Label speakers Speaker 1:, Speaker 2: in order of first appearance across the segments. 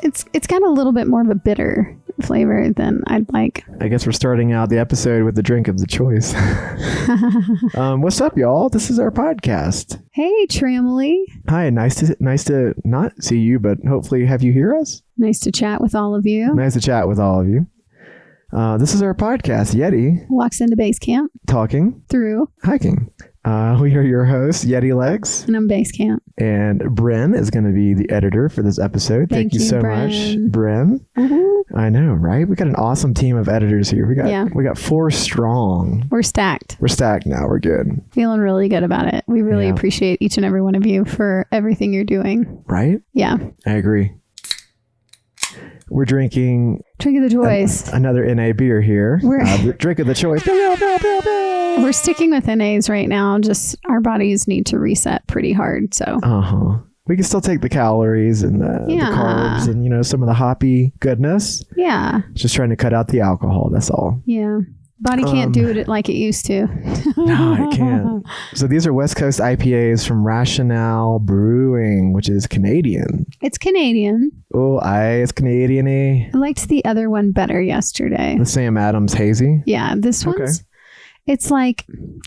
Speaker 1: it's got a little bit more of a bitter flavor than I'd like.
Speaker 2: I guess we're starting out the episode with the drink of the choice. What's up, y'all? This is our podcast.
Speaker 1: Hey, Tramily.
Speaker 2: Hi, nice to not see you, but hopefully have you hear us.
Speaker 1: Nice to chat with all of you.
Speaker 2: Nice to chat with all of you. This is our podcast, Yeti
Speaker 1: Walks into Basecamp.
Speaker 2: Talking.
Speaker 1: Through.
Speaker 2: Hiking. We are your hosts, Yeti Legs.
Speaker 1: And I'm Basecamp.
Speaker 2: And Brynn is going to be the editor for this episode. Thank you so much, Brynn. Mm-hmm. I know, right? We got an awesome team of editors here. We got 4 strong.
Speaker 1: We're stacked.
Speaker 2: We're stacked now. We're good.
Speaker 1: Feeling really good about it. We really appreciate each and every one of you for everything you're doing.
Speaker 2: Right?
Speaker 1: Yeah.
Speaker 2: I agree. We're drinking
Speaker 1: Drink of the choice.
Speaker 2: Another NA beer here. Drink of the choice.
Speaker 1: We're sticking with NAs right now. Just our bodies need to reset pretty hard. So
Speaker 2: we can still take the calories and the carbs and some of the hoppy goodness.
Speaker 1: Yeah.
Speaker 2: Just trying to cut out the alcohol. That's all.
Speaker 1: Yeah. Body can't do it like it used to.
Speaker 2: No, it can't. So these are West Coast IPAs from Rationale Brewing, which is Canadian.
Speaker 1: It's Canadian.
Speaker 2: Oh, it's Canadian-y.
Speaker 1: I liked the other one better yesterday.
Speaker 2: The Sam Adams Hazy?
Speaker 1: Yeah, this one's, it's like,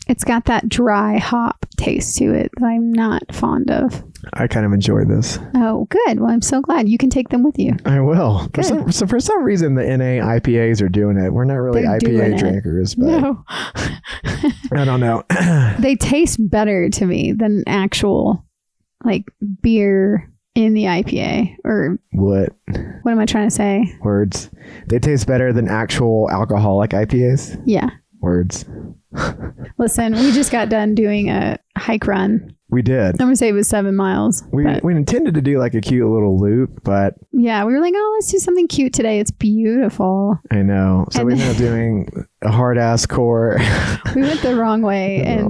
Speaker 1: it's got that dry hop taste to it that I'm not fond of.
Speaker 2: I kind of enjoy this.
Speaker 1: Oh, good. Well, I'm so glad. You can take them with you.
Speaker 2: I will. So for some reason, the NA IPAs are doing it. We're not really IPA drinkers, but no. I don't know.
Speaker 1: They taste better to me than actual like beer in the IPA or what am I trying to say?
Speaker 2: Words. They taste better than actual alcoholic IPAs?
Speaker 1: Yeah.
Speaker 2: Words.
Speaker 1: Listen, we just got done doing a hike run.
Speaker 2: We did.
Speaker 1: I'm going to say it was 7 miles.
Speaker 2: We intended to do like a cute little loop, but...
Speaker 1: Yeah, we were like, let's do something cute today. It's beautiful.
Speaker 2: I know. So we ended up doing a hard-ass core.
Speaker 1: We went the wrong way.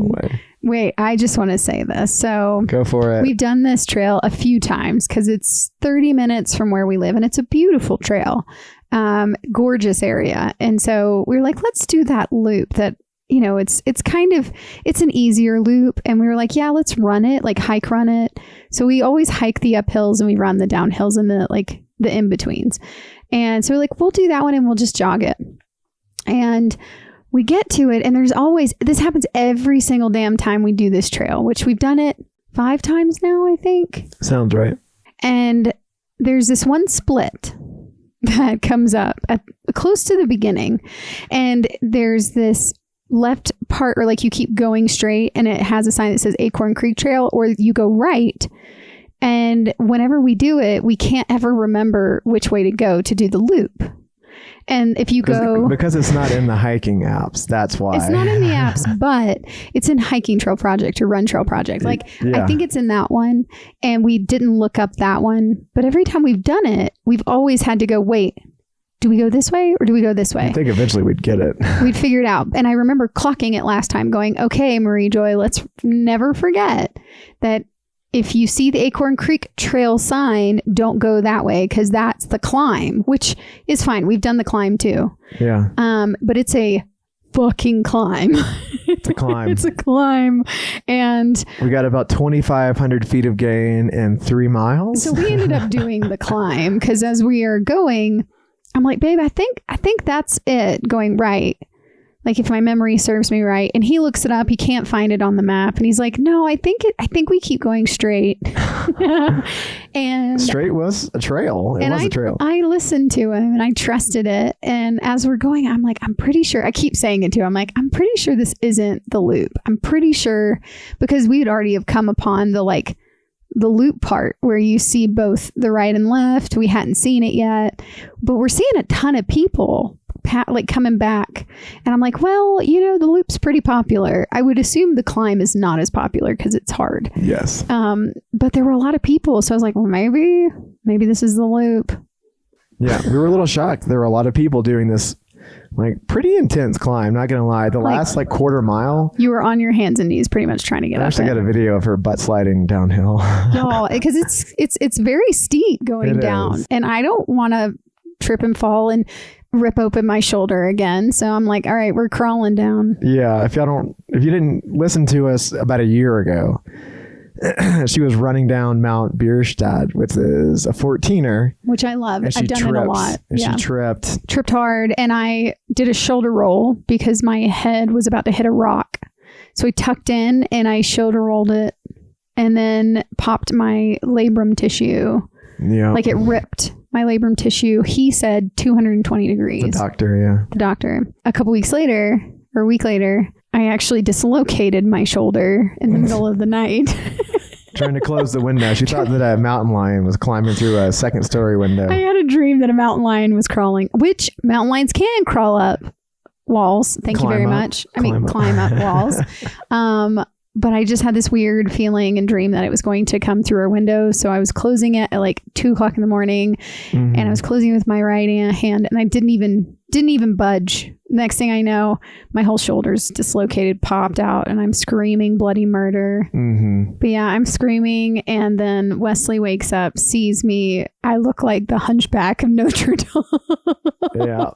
Speaker 1: Wait, I just want to say this. So... Go for it. We've done this trail a few times because it's 30 minutes from where we live, and it's a beautiful trail. Gorgeous area. And so we were like, let's do that loop that... it's an easier loop. And we were like, yeah, let's run it, like hike run it. So we always hike the uphills and we run the downhills and the in-betweens. And so we're like, we'll do that one and we'll just jog it. And we get to it. And this happens every single damn time we do this trail, which we've done it 5 times now, I think.
Speaker 2: Sounds right.
Speaker 1: And there's this one split that comes up close to the beginning. And there's this left part, or like you keep going straight and it has a sign that says Acorn Creek Trail, or you go right. And whenever we do it, we can't ever remember which way to go to do the loop. And if you go...
Speaker 2: Because it's not in the hiking apps. That's why.
Speaker 1: It's not in the apps, but it's in Hiking Trail Project or Run Trail Project. I think it's in that one. And we didn't look up that one. But every time we've done it, we've always had to go, wait, do we go this way or do we go this way?
Speaker 2: I think eventually we'd get it.
Speaker 1: We'd figure it out. And I remember clocking it last time going, okay, Marie Joy, let's never forget that if you see the Acorn Creek Trail sign, don't go that way because that's the climb, which is fine. We've done the climb too.
Speaker 2: Yeah.
Speaker 1: But it's a fucking climb.
Speaker 2: It's a climb.
Speaker 1: It's a climb. And
Speaker 2: we got about 2,500 feet of gain in 3 miles.
Speaker 1: So we ended up doing the climb because as we are going, I'm like, babe, I think that's it going right. Like if my memory serves me right. And he looks it up. He can't find it on the map. And he's like, no, I think we keep going straight. And
Speaker 2: straight was a trail. It was a trail.
Speaker 1: I listened to him and I trusted it. And as we're going, I'm like, I'm pretty sure. I keep saying it to him. I'm like, I'm pretty sure this isn't the loop. I'm pretty sure because we'd already have come upon the loop part where you see both the right and left. We hadn't seen it yet, but we're seeing a ton of people coming back. And I'm like, well, the loop's pretty popular. I would assume the climb is not as popular because it's hard.
Speaker 2: Yes.
Speaker 1: But there were a lot of people. So I was like, well, maybe this is the loop.
Speaker 2: Yeah. We were a little shocked. There were a lot of people doing this pretty intense climb. Not going to lie. The last quarter mile. You were on your hands and knees pretty much trying to get up. I actually got a video of her butt sliding downhill.
Speaker 1: No, because it's very steep going down. And I don't want to trip and fall and rip open my shoulder again. So I'm like, all right, we're crawling down.
Speaker 2: Yeah. If you didn't listen to us about a year ago, she was running down Mount Bierstadt, which is a 14er.
Speaker 1: Which I love. I've done it a lot.
Speaker 2: And she tripped
Speaker 1: hard. And I did a shoulder roll because my head was about to hit a rock. So I tucked in and I shoulder rolled it and then popped my labrum tissue.
Speaker 2: Yeah.
Speaker 1: Like it ripped my labrum tissue. He said 220 degrees.
Speaker 2: The doctor.
Speaker 1: A couple weeks later, or a week later, I actually dislocated my shoulder in the middle of the night.
Speaker 2: Trying to close the window. She thought that a mountain lion was climbing through a second-story window.
Speaker 1: I had a dream that a mountain lion was crawling, which mountain lions can crawl up walls. Thank you very much. Climb up walls. But I just had this weird feeling and dream that it was going to come through our window. So I was closing it at like 2:00 in the morning, and I was closing it with my right hand, and I didn't even budge. Next thing I know, my whole shoulder's dislocated, popped out, and I'm screaming bloody murder. But yeah, I'm screaming, and then Wesley wakes up, sees me. I look like the Hunchback of Notre Dame.
Speaker 2: Yeah.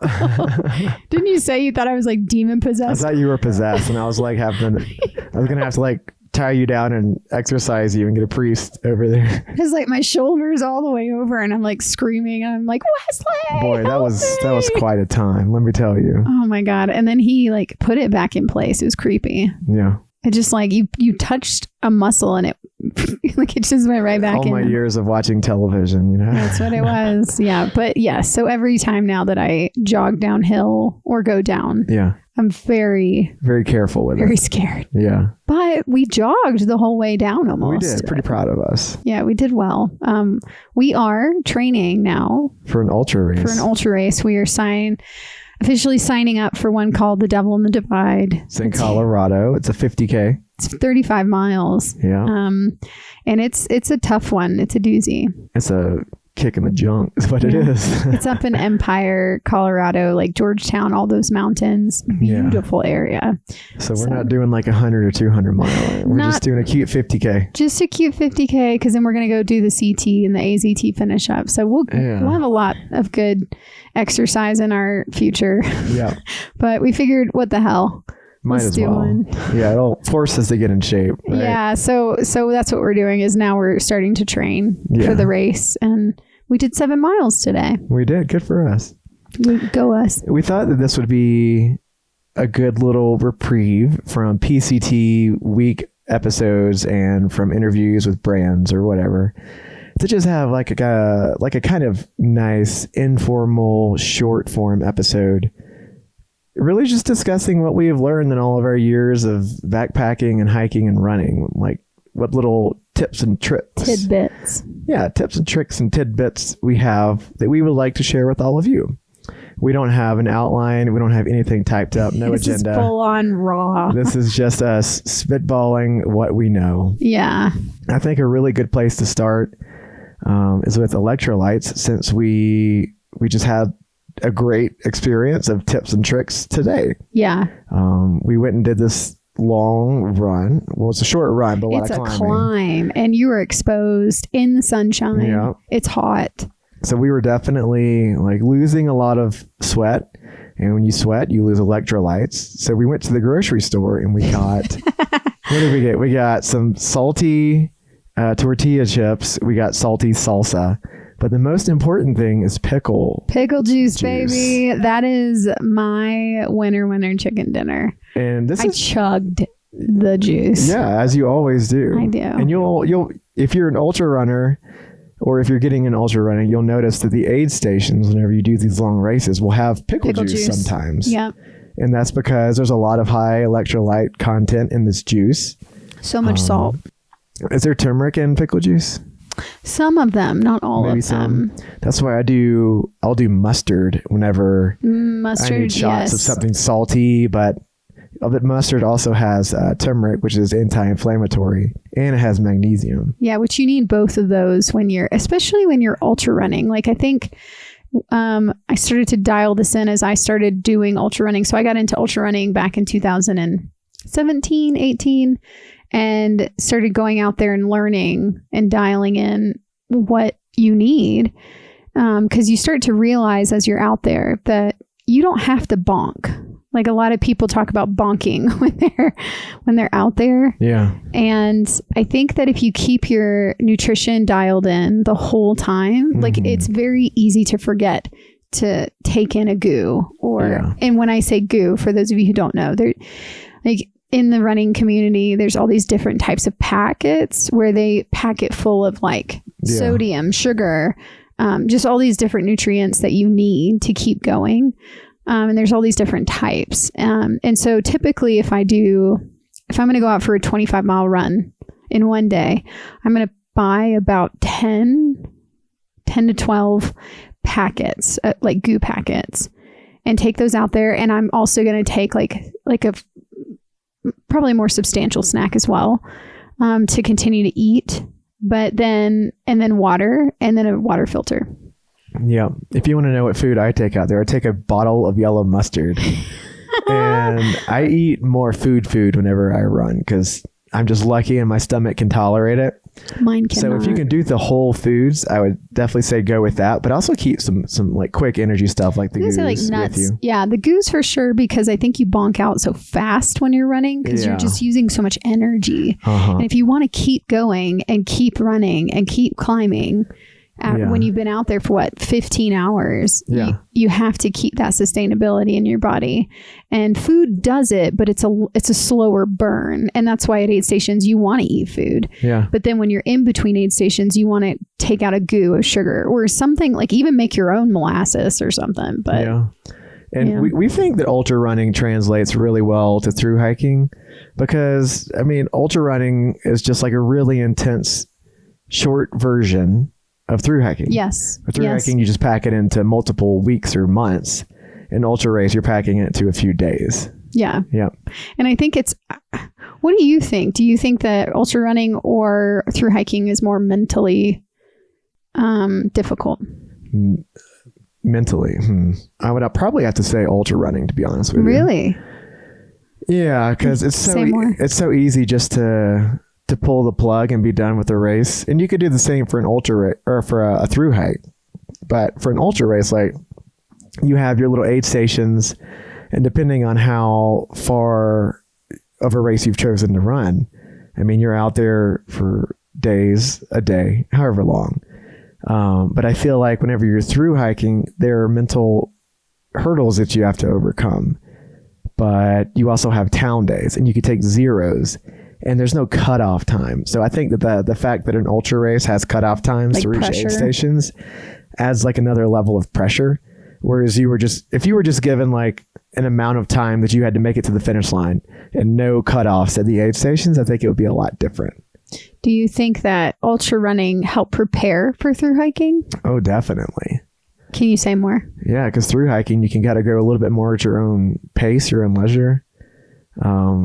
Speaker 1: Didn't you say you thought I was like demon possessed?
Speaker 2: I thought you were possessed, and I was like, I was gonna have to like tie you down and exorcise you and get a priest over there.
Speaker 1: Because like my shoulder's all the way over, and I'm like screaming, and I'm like, Wesley,
Speaker 2: boy, that was quite a time, let me tell you.
Speaker 1: Oh my god. And then he like put it back in place. It was creepy.
Speaker 2: Yeah.
Speaker 1: It just like you touched a muscle and it like it just went right back in.
Speaker 2: All my years of watching television,
Speaker 1: That's what it was. Yeah. But yeah, so every time now that I jog downhill or go down, I'm very,
Speaker 2: very careful with it.
Speaker 1: Very scared.
Speaker 2: Yeah.
Speaker 1: But we jogged the whole way down almost.
Speaker 2: We did. Pretty proud of us.
Speaker 1: Yeah, we did well. We are training now.
Speaker 2: For an ultra race. We are officially signing up for one called The Devil in the Divide. It's in Colorado. It's a 50K.
Speaker 1: It's 35 miles.
Speaker 2: Yeah.
Speaker 1: And it's a tough one. It's a doozy.
Speaker 2: It's a kick in the junk is what it is.
Speaker 1: It's up in Empire, Colorado, like Georgetown, all those mountains. Beautiful area.
Speaker 2: So we're not doing like 100 or 200 miles. We're just doing a cute 50K.
Speaker 1: Just a cute 50K, because then we're going to go do the CT and the AZT finish up. So we'll have a lot of good exercise in our future.
Speaker 2: Yeah.
Speaker 1: But we figured, what the hell?
Speaker 2: Might as well. Yeah, it'll force us to get in shape. Right?
Speaker 1: Yeah, so that's what we're doing, is now we're starting to train for the race, and we did 7 miles today.
Speaker 2: We did. Good for us.
Speaker 1: Go us.
Speaker 2: We thought that this would be a good little reprieve from PCT week episodes and from interviews with brands or whatever, to just have like a kind of nice informal short form episode. Really just discussing what we have learned in all of our years of backpacking and hiking and running, like what little tips and tricks.
Speaker 1: Tidbits.
Speaker 2: Yeah, tips and tricks and tidbits we have that we would like to share with all of you. We don't have an outline. We don't have anything typed up, no agenda.
Speaker 1: This is full on raw.
Speaker 2: This is just us spitballing what we know.
Speaker 1: Yeah.
Speaker 2: I think a really good place to start is with electrolytes, since we just had a great experience of tips and tricks today.
Speaker 1: Yeah.
Speaker 2: We went and did this long run. Well, it's a short run, but a lot of climbing.
Speaker 1: It's a climb, and you were exposed in the sunshine. Yeah. It's hot.
Speaker 2: So we were definitely like losing a lot of sweat. And when you sweat, you lose electrolytes. So we went to the grocery store and we got, what did we get? We got some salty tortilla chips. We got salty salsa. But the most important thing is pickle
Speaker 1: juice, baby. That is my winter chicken dinner.
Speaker 2: And
Speaker 1: I chugged the juice.
Speaker 2: Yeah, as you always do.
Speaker 1: I do.
Speaker 2: And you'll if you're an ultra runner, or if you're getting an ultra running, you'll notice that the aid stations, whenever you do these long races, will have pickle juice sometimes.
Speaker 1: Yeah.
Speaker 2: And that's because there's a lot of high electrolyte content in this juice.
Speaker 1: So much salt.
Speaker 2: Is there turmeric in pickle juice?
Speaker 1: Some of them, not all
Speaker 2: Maybe
Speaker 1: of them.
Speaker 2: That's why I'll do mustard whenever I need shots of something salty, but mustard also has turmeric, which is anti-inflammatory, and it has magnesium.
Speaker 1: Yeah, which you need both of those especially when you're ultra running. Like I think I started to dial this in as I started doing ultra running. So I got into ultra running back in 2017, 18. And started going out there and learning and dialing in what you need. Because you start to realize as you're out there that you don't have to bonk. Like a lot of people talk about bonking when they're out there.
Speaker 2: Yeah.
Speaker 1: And I think that if you keep your nutrition dialed in the whole time, like it's very easy to forget to take in a goo and when I say goo, for those of you who don't know, they're like in the running community, there's all these different types of packets where they pack it full of like sodium, sugar, just all these different nutrients that you need to keep going. And there's all these different types. And so typically if I'm going to go out for a 25-mile run in one day, I'm going to buy about 10 to 12 packets, like goo packets, and take those out there. And I'm also going to take like a probably more substantial snack as well, to continue to eat, and then water, and then a water filter.
Speaker 2: Yeah. If you want to know what food I take out there, I take a bottle of yellow mustard and I eat more food whenever I run because I'm just lucky and my stomach can tolerate it.
Speaker 1: Mine cannot.
Speaker 2: So if you can do the whole foods, I would definitely say go with that, but also keep some like quick energy stuff like the goos like nuts. With you.
Speaker 1: Yeah, the goos for sure, because I think you bonk out so fast when you're running because you're just using so much energy. And if you want to keep going and keep running and keep climbing, when you've been out there for 15 hours, you have to keep that sustainability in your body. And food does it, but it's a slower burn. And that's why at aid stations, you want to eat food.
Speaker 2: Yeah.
Speaker 1: But then when you're in between aid stations, you want to take out a goo of sugar or something, like even make your own molasses or something. But
Speaker 2: And we think that ultra running translates really well to thru hiking because, I mean, ultra running is just like a really intense short version of thru hiking.
Speaker 1: Yes.
Speaker 2: With thru hiking, you just pack it into multiple weeks or months. In ultra race, you're packing it to a few days.
Speaker 1: Yeah.
Speaker 2: Yeah.
Speaker 1: And I think what do you think? Do you think that ultra running or thru hiking is more mentally difficult?
Speaker 2: Mentally? I would probably have to say ultra running, to be honest with you.
Speaker 1: Really?
Speaker 2: Yeah, because it's so easy just to pull the plug and be done with the race. And you could do the same for an ultra or for a thru hike. But for an ultra race, like you have your little aid stations, and depending on how far of a race you've chosen to run, I mean, you're out there for days, a day, however long. But I feel like whenever you're thru hiking, there are mental hurdles that you have to overcome. But you also have town days, and you could take zeros. And there's no cutoff time. So I think that the fact that an ultra race has cutoff times like to reach aid stations adds like another level of pressure. Whereas if you were just given like an amount of time that you had to make it to the finish line and no cutoffs at the aid stations, I think it would be a lot different.
Speaker 1: Do you think that ultra running helped prepare for thru hiking?
Speaker 2: Oh, definitely.
Speaker 1: Can you say more?
Speaker 2: Yeah, because thru hiking, you can gotta go a little bit more at your own pace, your own leisure.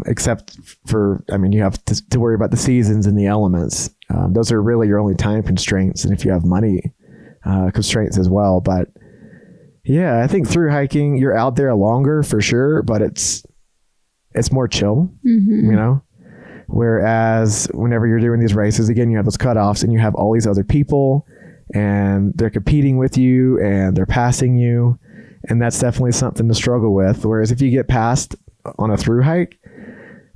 Speaker 2: Except for, I mean, you have to worry about the seasons and the elements. Those are really your only time constraints. And if you have money constraints as well. But yeah, I think thru hiking, you're out there longer for sure, but it's more chill, you know? Whereas whenever you're doing these races, again, you have those cutoffs and you have all these other people and they're competing with you and they're passing you. And that's definitely something to struggle with. Whereas if you get passed on a thru hike,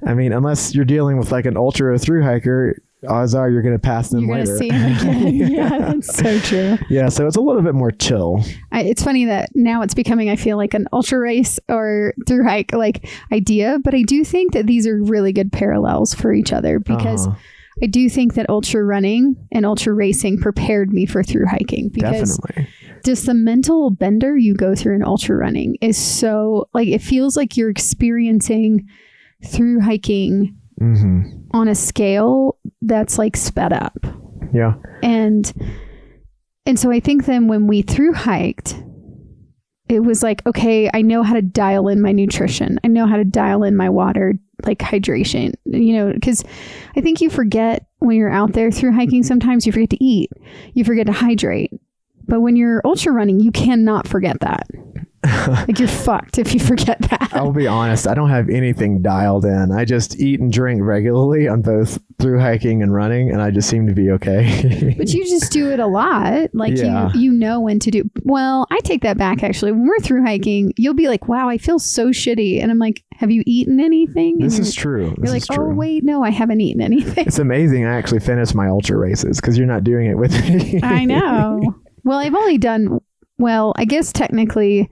Speaker 2: I mean, unless you're dealing with like an ultra thru hiker, odds are you're going to pass them later.
Speaker 1: You're going to see them again. Yeah, that's so true.
Speaker 2: Yeah, so it's a little bit more chill.
Speaker 1: It's funny that now it's becoming, I feel like, an ultra race or thru hike like idea, but I do think that these are really good parallels for each other because I do think that ultra running and ultra racing prepared me for thru hiking because
Speaker 2: definitely.
Speaker 1: Just the mental bender you go through in ultra running is so, like, it feels like you're experiencing thru hiking on a scale that's like sped up.
Speaker 2: Yeah.
Speaker 1: And so I think then when we thru hiked, it was like, okay, I know how to dial in my nutrition. I know how to dial in my water, like hydration, you know, because I think you forget when you're out there thru hiking, sometimes you forget to eat, you forget to hydrate. But when you're ultra running, you cannot forget that. Like, you're fucked if you forget that.
Speaker 2: I'll be honest, I don't have anything dialed in. I just eat and drink regularly on both through hiking and running, and I just seem to be okay.
Speaker 1: But you just do it a lot. Like, you know when to do. Well, I take that back, actually. When we're through hiking, you'll be like, wow, I feel so shitty. And I'm like, have you eaten anything? And
Speaker 2: this is true.
Speaker 1: You're like, oh, wait, no, I haven't eaten anything.
Speaker 2: It's amazing. I actually finished my ultra races because you're not doing it with me.
Speaker 1: I know. Well, I've only done, I guess technically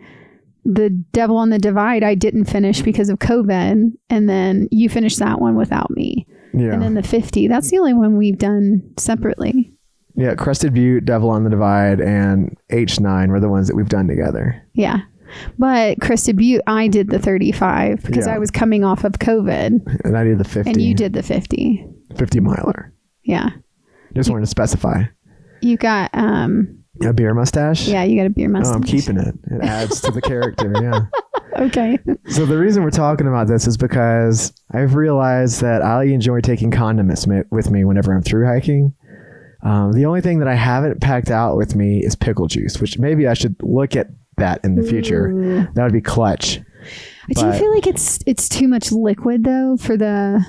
Speaker 1: the Devil on the Divide I didn't finish because of COVID. And then you finished that one without me. Yeah. And then the 50, that's the only one we've done separately.
Speaker 2: Yeah, Crested Butte, Devil on the Divide, and H9 were the ones that we've done together.
Speaker 1: Yeah. But Crested Butte, I did the 35 because I was coming off of COVID.
Speaker 2: And I did the 50.
Speaker 1: And you did the 50.
Speaker 2: 50 miler.
Speaker 1: Yeah.
Speaker 2: Just wanted to specify.
Speaker 1: You got...
Speaker 2: a beer mustache?
Speaker 1: Yeah, you got a beer mustache.
Speaker 2: Oh, I'm keeping it. It adds to the character, yeah.
Speaker 1: Okay.
Speaker 2: So the reason we're talking about this is because I've realized that I enjoy taking condiments with me whenever I'm through hiking. The only thing that I haven't packed out with me is pickle juice, which maybe I should look at that in the future. Ooh. That would be clutch.
Speaker 1: Do you feel like it's too much liquid though for the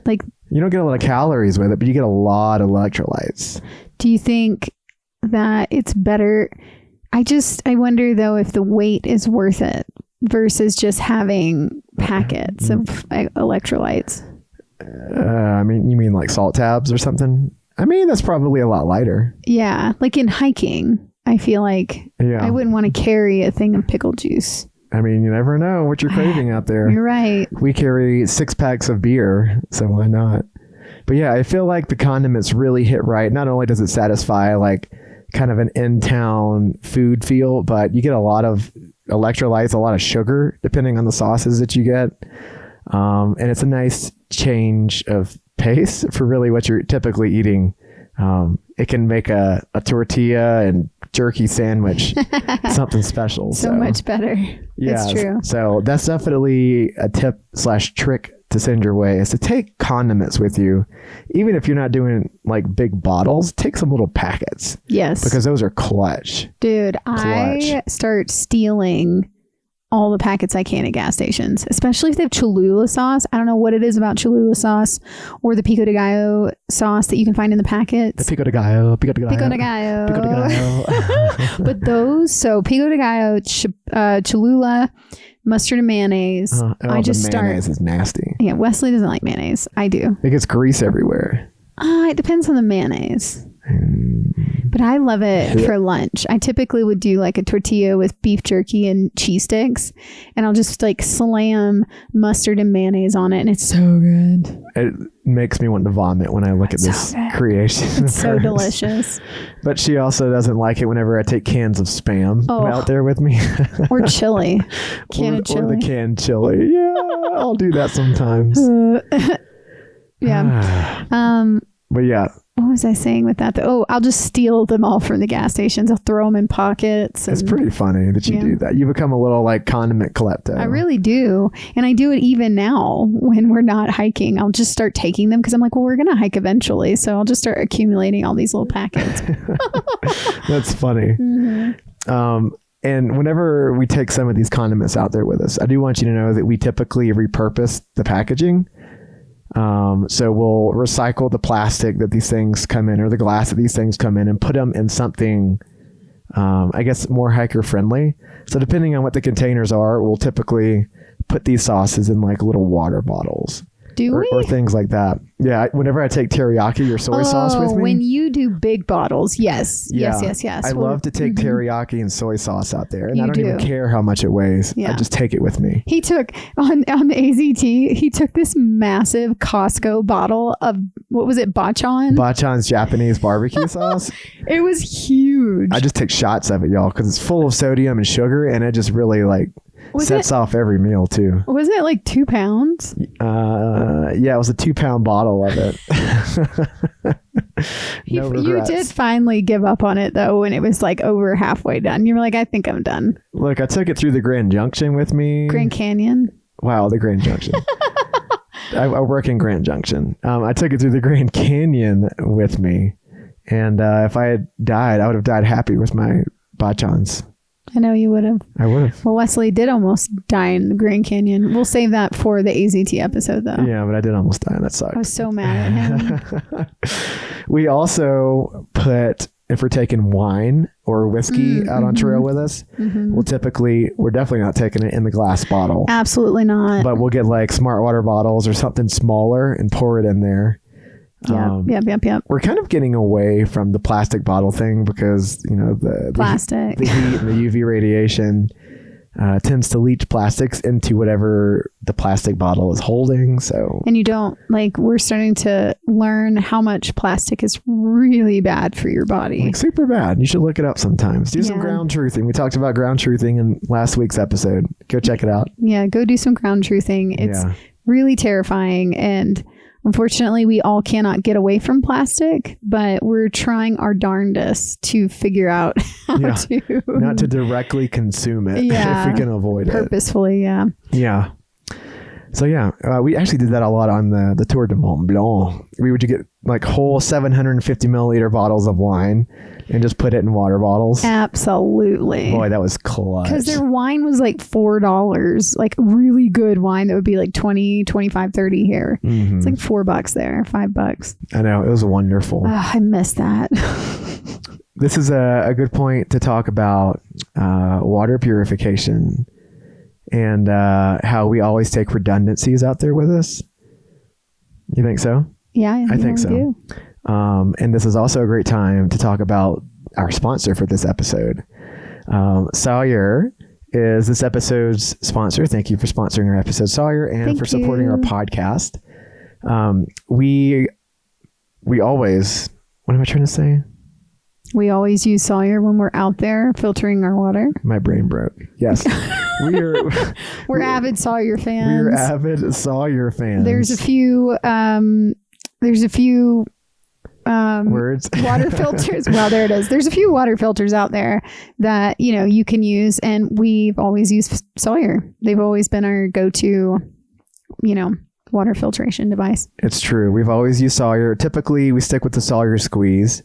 Speaker 1: like?
Speaker 2: You don't get a lot of calories with it, but you get a lot of electrolytes.
Speaker 1: Do you think that it's better? I wonder though if the weight is worth it versus just having packets of electrolytes.
Speaker 2: I mean, you mean like salt tabs or something? I mean, that's probably a lot lighter.
Speaker 1: Yeah. Like in hiking, I feel like I wouldn't want to carry a thing of pickle juice.
Speaker 2: I mean, you never know what you're craving out there.
Speaker 1: You're right.
Speaker 2: We carry 6 packs of beer, so why not? But yeah, I feel like the condiments really hit right. Not only does it satisfy like kind of an in-town food feel, but you get a lot of electrolytes, a lot of sugar, depending on the sauces that you get. And it's a nice change of pace for really what you're typically eating. It can make a tortilla and jerky sandwich something special.
Speaker 1: So much better.
Speaker 2: Yeah,
Speaker 1: it's true.
Speaker 2: So that's definitely a tip/trick to send your way, is to take condiments with you. Even if you're not doing like big bottles, take some little packets.
Speaker 1: Yes.
Speaker 2: Because those are clutch.
Speaker 1: Dude, I start stealing all the packets I can at gas stations, especially if they have Cholula sauce. I don't know what it is about Cholula sauce or the Pico de Gallo sauce that you can find in the packets.
Speaker 2: The Pico de Gallo.
Speaker 1: But those, so Pico de Gallo, Cholula, mustard and mayonnaise.
Speaker 2: Mayonnaise is nasty.
Speaker 1: Yeah, Wesley doesn't like mayonnaise. I do.
Speaker 2: It gets grease everywhere.
Speaker 1: It depends on the mayonnaise. But I love it for lunch. I typically would do like a tortilla with beef jerky and cheese sticks, and I'll just like slam mustard and mayonnaise on it, and it's so good.
Speaker 2: It makes me want to vomit when I look at this creation.
Speaker 1: It's so delicious.
Speaker 2: But she also doesn't like it whenever I take cans of Spam out there with me.
Speaker 1: Or chili.
Speaker 2: Or the canned chili. Yeah, I'll do that sometimes.
Speaker 1: Yeah.
Speaker 2: But yeah.
Speaker 1: What was I saying with that? I'll just steal them all from the gas stations. I'll throw them in pockets.
Speaker 2: It's pretty funny that you do that. You become a little like condiment klepto.
Speaker 1: I really do. And I do it even now when we're not hiking. I'll just start taking them because I'm like, well, we're going to hike eventually. So I'll just start accumulating all these little packets.
Speaker 2: That's funny. Mm-hmm. And whenever we take some of these condiments out there with us, I do want you to know that we typically repurpose the packaging. So we'll recycle the plastic that these things come in, or the glass that these things come in, and put them in something, I guess, more hiker friendly. So depending on what the containers are, we'll typically put these sauces in like little water bottles. Or things like that. Yeah. Whenever I take teriyaki or soy sauce with me.
Speaker 1: When you do big bottles. Yes.
Speaker 2: I love to take teriyaki and soy sauce out there. And I don't even care how much it weighs. Yeah. I just take it with me.
Speaker 1: He took on the AZT, he took this massive Costco bottle of, what was it? Bachan?
Speaker 2: Bachan's Japanese barbecue sauce.
Speaker 1: It was huge.
Speaker 2: I just take shots of it, y'all, because it's full of sodium and sugar, and it just really like sets off every meal too.
Speaker 1: Was it like 2 pounds?
Speaker 2: Yeah, it was a 2-pound bottle of it. No regrets.
Speaker 1: You did finally give up on it though when it was like over halfway done. You were like, I think I'm done.
Speaker 2: Look, I took it through the Grand Junction with me.
Speaker 1: Grand Canyon?
Speaker 2: Wow, the Grand Junction. I work in Grand Junction. I took it through the Grand Canyon with me. And if I had died, I would have died happy with my bachans.
Speaker 1: I know you would have.
Speaker 2: I would have.
Speaker 1: Well, Wesley did almost die in the Grand Canyon. We'll save that for the AZT episode, though.
Speaker 2: Yeah, but I did almost die. That sucked.
Speaker 1: I was so mad at him.
Speaker 2: We also put, if we're taking wine or whiskey out on trail with us, we're definitely not taking it in the glass bottle.
Speaker 1: Absolutely not.
Speaker 2: But we'll get like smart water bottles or something smaller and pour it in there.
Speaker 1: Yep.
Speaker 2: We're kind of getting away from the plastic bottle thing because, the
Speaker 1: plastic,
Speaker 2: the heat and the UV radiation tends to leach plastics into whatever the plastic bottle is holding. So,
Speaker 1: and we're starting to learn how much plastic is really bad for your body.
Speaker 2: Like super bad. You should look it up sometimes. Do some ground truthing. We talked about ground truthing in last week's episode. Go check it out.
Speaker 1: Yeah, go do some ground truthing. It's really terrifying, and unfortunately, we all cannot get away from plastic, but we're trying our darndest to figure out how to...
Speaker 2: Not to directly consume it if we can avoid
Speaker 1: purposefully,
Speaker 2: it. Yeah. So, we actually did that a lot on the Tour de Mont Blanc. We would get like whole 750 milliliter bottles of wine and just put it in water bottles.
Speaker 1: Absolutely.
Speaker 2: Boy, that was clutch.
Speaker 1: Because their wine was like $4, like really good wine that would be like 20, 25, 30 here. It's like $4 there, $5.
Speaker 2: I know. It was wonderful.
Speaker 1: I miss that.
Speaker 2: This is a good point to talk about water purification and how we always take redundancies out there with us. You think so?
Speaker 1: Yeah,
Speaker 2: I think so.
Speaker 1: Do.
Speaker 2: And this is also a great time to talk about our sponsor for this episode. Sawyer is this episode's sponsor. Thank you for sponsoring our episode, Sawyer, and for supporting our podcast. We always, what am I trying to say?
Speaker 1: We always use Sawyer when we're out there filtering our water.
Speaker 2: My brain broke. Yes.
Speaker 1: We're avid Sawyer fans.
Speaker 2: We're avid Sawyer fans.
Speaker 1: There's a few
Speaker 2: words.
Speaker 1: Water filters. Well, there it is. There's a few water filters out there that, you can use, and we've always used Sawyer. They've always been our go-to, water filtration device.
Speaker 2: It's true. We've always used Sawyer. Typically, we stick with the Sawyer squeeze.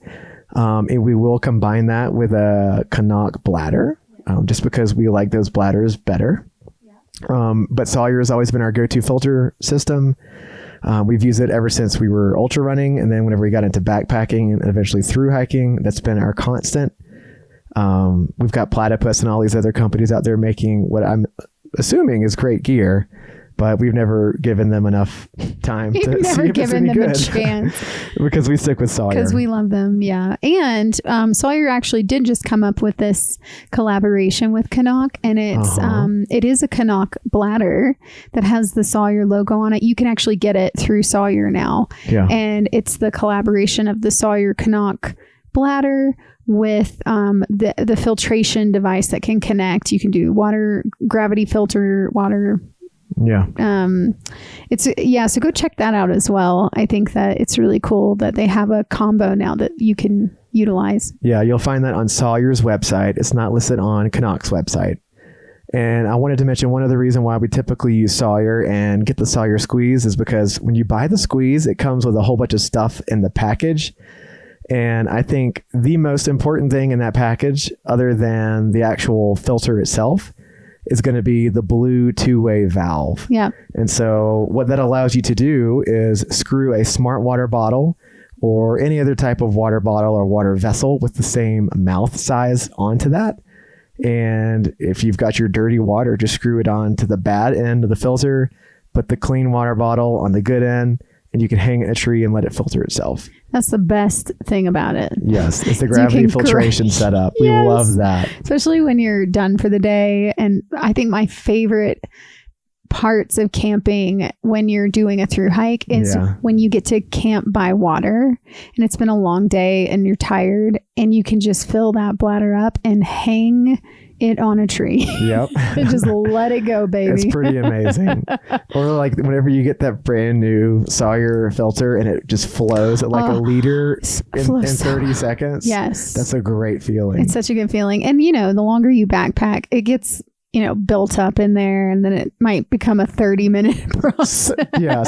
Speaker 2: And we will combine that with a Canuck bladder, just because we like those bladders better. But Sawyer has always been our go-to filter system. We've used it ever since we were ultra running, and then whenever we got into backpacking and eventually through hiking, that's been our constant. We've got Platypus and all these other companies out there making what I'm assuming is great gear, but we've never given them enough time to see if it's any good. A chance. Because we stick with Sawyer.
Speaker 1: Because we love them, yeah. And Sawyer actually did just come up with this collaboration with Canuck, and it's it is a Canuck bladder that has the Sawyer logo on it. You can actually get it through Sawyer now.
Speaker 2: Yeah.
Speaker 1: And it's the collaboration of the Sawyer Canuck bladder with the filtration device that can connect. You can do water, gravity filter, water.
Speaker 2: Yeah.
Speaker 1: So go check that out as well. I think that it's really cool that they have a combo now that you can utilize.
Speaker 2: Yeah, you'll find that on Sawyer's website. It's not listed on Canuck's website. And I wanted to mention one other reason why we typically use Sawyer and get the Sawyer squeeze is because when you buy the squeeze, it comes with a whole bunch of stuff in the package. And I think the most important thing in that package, other than the actual filter itself, is going to be the blue two-way valve.
Speaker 1: Yeah.
Speaker 2: And so what that allows you to do is screw a smart water bottle or any other type of water bottle or water vessel with the same mouth size onto that. And if you've got your dirty water, just screw it on to the bad end of the filter, put the clean water bottle on the good end, and you can hang it in a tree and let it filter itself.
Speaker 1: That's the best thing about it.
Speaker 2: Yes, it's the gravity filtration setup. We love that.
Speaker 1: Especially when you're done for the day. And I think my favorite parts of camping when you're doing a through hike is when you get to camp by water and it's been a long day and you're tired and you can just fill that bladder up and hang it on a tree.
Speaker 2: Yep.
Speaker 1: And just let it go, baby.
Speaker 2: It's pretty amazing. Or like whenever you get that brand new Sawyer filter and it just flows at like a liter in 30 seconds.
Speaker 1: Yes.
Speaker 2: That's a great feeling.
Speaker 1: It's such a good feeling. And the longer you backpack, it gets built up in there, and then it might become a 30-minute process.